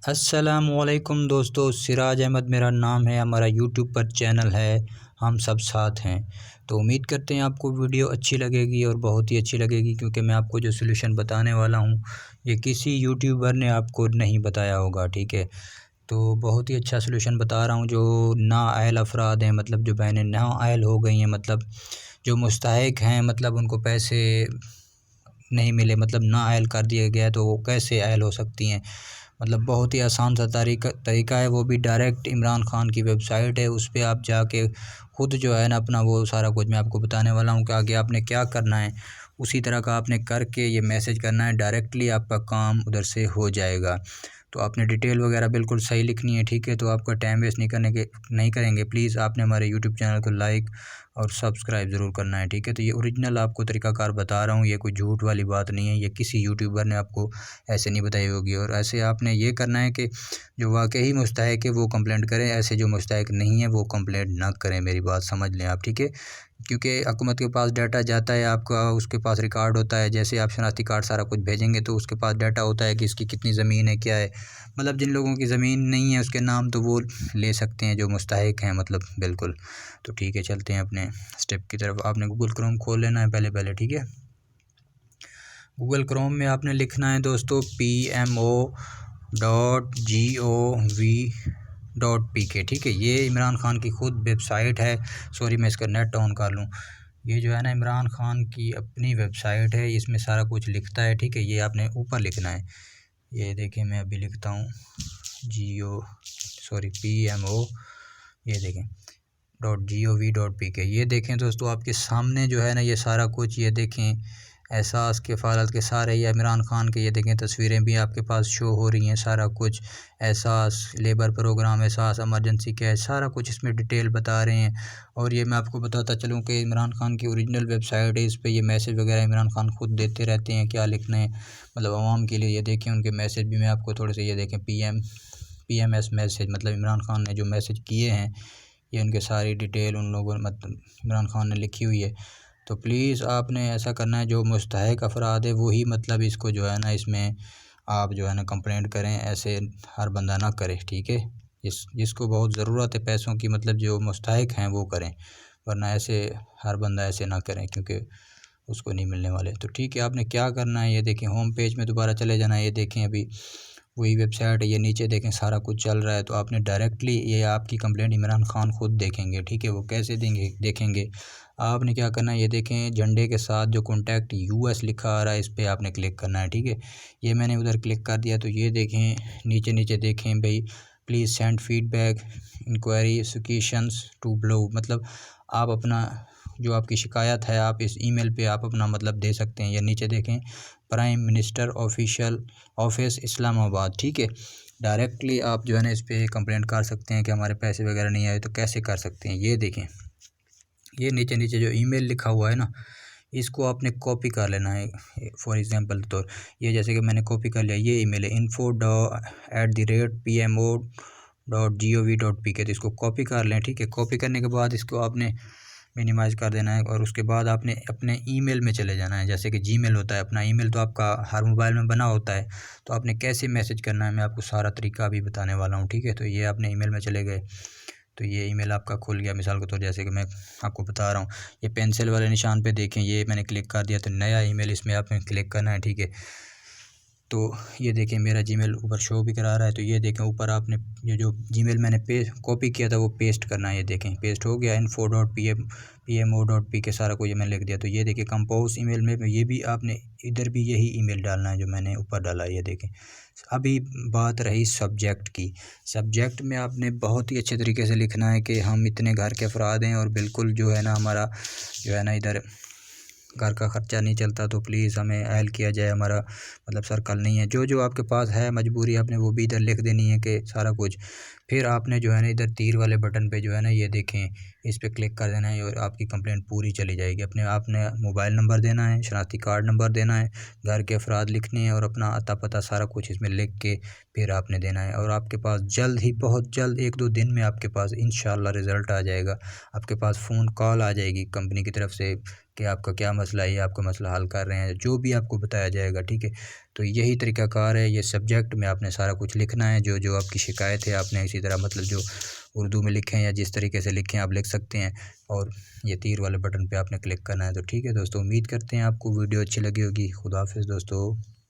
अस्सलामुअलैकुम दोस्तों, सिराज अहमद मेरा नाम है। हमारा यूट्यूब पर चैनल है हम सब साथ हैं। तो उम्मीद करते हैं आपको वीडियो अच्छी लगेगी और बहुत ही अच्छी लगेगी, क्योंकि मैं आपको जो सलूशन बताने वाला हूँ ये किसी यूट्यूबर ने आपको नहीं बताया होगा। ठीक है, तो बहुत ही अच्छा सलूशन बता रहा हूँ। जो नाअहल अफराद हैं, मतलब जो बहनें नाअहल हो गई हैं, मतलब जो मुस्तहिक हैं, मतलब उनको पैसे नहीं मिले, मतलब नाअहल कर दिया गया, तो वो कैसे अहल हो सकती हैं। मतलब बहुत ही आसान सा तरीका है, वो भी डायरेक्ट इमरान खान की वेबसाइट है, उस पर आप जाके खुद जो है ना अपना वो सारा कुछ मैं आपको बताने वाला हूँ कि आगे आपने क्या करना है। उसी तरह का आपने करके ये मैसेज करना है, डायरेक्टली आपका काम उधर से हो जाएगा। तो आपने डिटेल वगैरह बिल्कुल सही लिखनी है। ठीक है, तो आपका टाइम वेस्ट नहीं करेंगे। प्लीज़ आपने हमारे यूट्यूब चैनल को लाइक और सब्सक्राइब ज़रूर करना है। ठीक है, तो ये ओरिजिनल आपको तरीकाकार बता रहा हूँ, ये कोई झूठ वाली बात नहीं है। ये किसी यूट्यूबर ने आपको ऐसे नहीं बताई होगी। और ऐसे आपने ये करना है कि जो वाकई मुस्तहिक है वो कंप्लेंट करें, ऐसे जो मुस्तहिक नहीं है वो कंप्लेंट ना करें। मेरी बात समझ लें आप। ठीक है, क्योंकि हुकूमत के पास डाटा जाता है, आपका उसके पास रिकॉर्ड होता है। जैसे आप शनाख्ती कार्ड सारा कुछ भेजेंगे तो उसके पास डाटा होता है कि इसकी कितनी ज़मीन है, क्या है। मतलब जिन लोगों की ज़मीन नहीं है उसके नाम, तो वो ले सकते हैं जो मुस्तहिक हैं, मतलब बिल्कुल। तो ठीक है, चलते हैं अपने स्टेप की तरफ। आपने गूगल क्रोम खोल लेना है पहले। ठीक है, गूगल क्रोम में आपने लिखना है दोस्तों PMO.gov.pk। ठीक है, ये इमरान खान की खुद वेबसाइट है। सॉरी, मैं इसका नेट ऑन कर लूँ। ये जो है ना इमरान खान की अपनी वेबसाइट है, इसमें सारा कुछ लिखता है। ठीक है, ये आपने ऊपर लिखना है। ये देखिए, मैं अभी लिखता हूँ PMO, ये देखें .gov.pk। ये देखें दोस्तों, आपके सामने जो है ना ये सारा कुछ, ये देखें एहसास के फ़ालत के सारे, ये इमरान खान के, ये देखें तस्वीरें भी आपके पास शो हो रही हैं। सारा कुछ एहसास लेबर प्रोग्राम, एहसास इमरजेंसी क्या है, सारा कुछ इसमें डिटेल बता रहे हैं। और ये मैं आपको बताता चलूँ कि इमरान खान की ओरिजिनल वेबसाइट है, इस पर ये मैसेज वगैरह इमरान खान खुद देते रहते हैं, क्या लिखना है मतलब आवाम के लिए। ये देखें उनके मैसेज भी मैं आपको थोड़े से, ये देखें PMS मैसेज, मतलब इमरान खान ने जो मैसेज किए हैं, ये उनके सारी डिटेल उन लोगों ने, मतलब इमरान खान ने लिखी हुई है। तो प्लीज़ आपने ऐसा करना है, जो मुस्तहिक अफराद है वही मतलब इसको जो है ना इसमें आप जो है ना कंप्लेंट करें, ऐसे हर बंदा ना करे। ठीक है, जिसको बहुत ज़रूरत है पैसों की, मतलब जो मुस्तहिक हैं वो करें, वरना ऐसे हर बंदा ऐसे ना करें, क्योंकि उसको नहीं मिलने वाले। तो ठीक है, आपने क्या करना है, ये देखें होम पेज में दोबारा चले जाना है। ये देखें अभी वही वेबसाइट है, ये नीचे देखें सारा कुछ चल रहा है। तो आपने डायरेक्टली ये आपकी कंप्लेंट इमरान खान खुद देखेंगे। ठीक है, वो कैसे देखेंगे, आपने क्या करना है, ये देखें झंडे के साथ जो कॉन्टैक्ट US लिखा आ रहा है, इस पर आपने क्लिक करना है। ठीक है, ये मैंने उधर क्लिक कर दिया। तो ये देखें नीचे देखें भाई, please send feedback inquiry suggestions to below, मतलब आप अपना जो आपकी शिकायत है आप इस ईमेल पे आप अपना मतलब दे सकते हैं। या नीचे देखें prime minister official office Islamabad. ठीक है, डायरेक्टली आप जो है ना इस पर कंप्लेंट कर सकते हैं कि हमारे पैसे वगैरह नहीं आए। तो कैसे कर सकते हैं, ये देखें, ये नीचे जो ईमेल लिखा हुआ है ना, इसको आपने कॉपी कर लेना है। फॉर एग्जांपल तो ये जैसे कि मैंने कॉपी कर लिया, ये ईमेल है info@PMO.gov.pk। तो इसको कॉपी कर लें। ठीक है, कॉपी करने के बाद इसको आपने मिनिमाइज़ कर देना है, और उसके बाद आपने अपने ईमेल में चले जाना है। जैसे कि जीमेल होता है, अपना ईमेल तो आपका हर मोबाइल में बना होता है। तो आपने कैसे मैसेज करना है मैं आपको सारा तरीका अभी बताने वाला हूँ। ठीक है, तो ये आपने ईमेल में चले गए, तो ये ईमेल आपका खुल गया। मिसाल के तौर जैसे कि मैं आपको बता रहा हूँ, ये पेंसिल वाले निशान पे देखें, ये मैंने क्लिक कर दिया, तो नया ईमेल इसमें आपने क्लिक करना है। ठीक है, तो ये देखें मेरा जीमेल ऊपर शो भी करा रहा है। तो ये देखें ऊपर आपने ये जो जीमेल मैंने कॉपी किया था वो पेस्ट करना है। ये देखें पेस्ट हो गया, info.PMO.pk सारा कुछ मैंने लिख दिया। तो ये देखिए कंपोज ईमेल में ये भी आपने इधर भी यही ईमेल डालना है जो मैंने ऊपर डाला है। ये देखें, अभी बात रही सब्जेक्ट की। सब्जेक्ट में आपने बहुत ही अच्छे तरीके से लिखना है कि हम इतने घर के अफराद हैं और बिल्कुल जो है ना हमारा जो है ना इधर घर का ख़र्चा नहीं चलता, तो प्लीज़ हमें अहल किया जाए, हमारा मतलब सर्कल नहीं है। जो आपके पास है मजबूरी आपने वो भी इधर लिख देनी है कि सारा कुछ। फिर आपने जो है ना इधर तीर वाले बटन पे जो है ना ये देखें, इस पर क्लिक कर देना है और आपकी कंप्लेंट पूरी चली जाएगी। आपने मोबाइल नंबर देना है, शनाख्ती कार्ड नंबर देना है, घर के अफराद लिखने हैं और अपना अता पता सारा कुछ इसमें लिख के फिर आपने देना है। और आपके पास जल्द ही, बहुत जल्द, 1-2 दिन में आपके पास इंशाल्लाह रिज़ल्ट आ जाएगा। आपके पास फ़ोन कॉल आ जाएगी कंपनी की तरफ से कि आपका क्या मसला है, आपका मसला हल कर रहे हैं, जो भी आपको बताया जाएगा, ठीक है। तो यही तरीक़ाकार है, ये सब्जेक्ट में आपने सारा कुछ लिखना है, जो जो आपकी शिकायत है आपने इसी तरह मतलब जो उर्दू में लिखें या जिस तरीके से लिखें आप लिख सकते हैं, और ये तीर वाले बटन पे आपने क्लिक करना है। तो ठीक है दोस्तों, उम्मीद करते हैं आपको वीडियो अच्छी लगी होगी। खुदा हाफ़िज़ दोस्तों।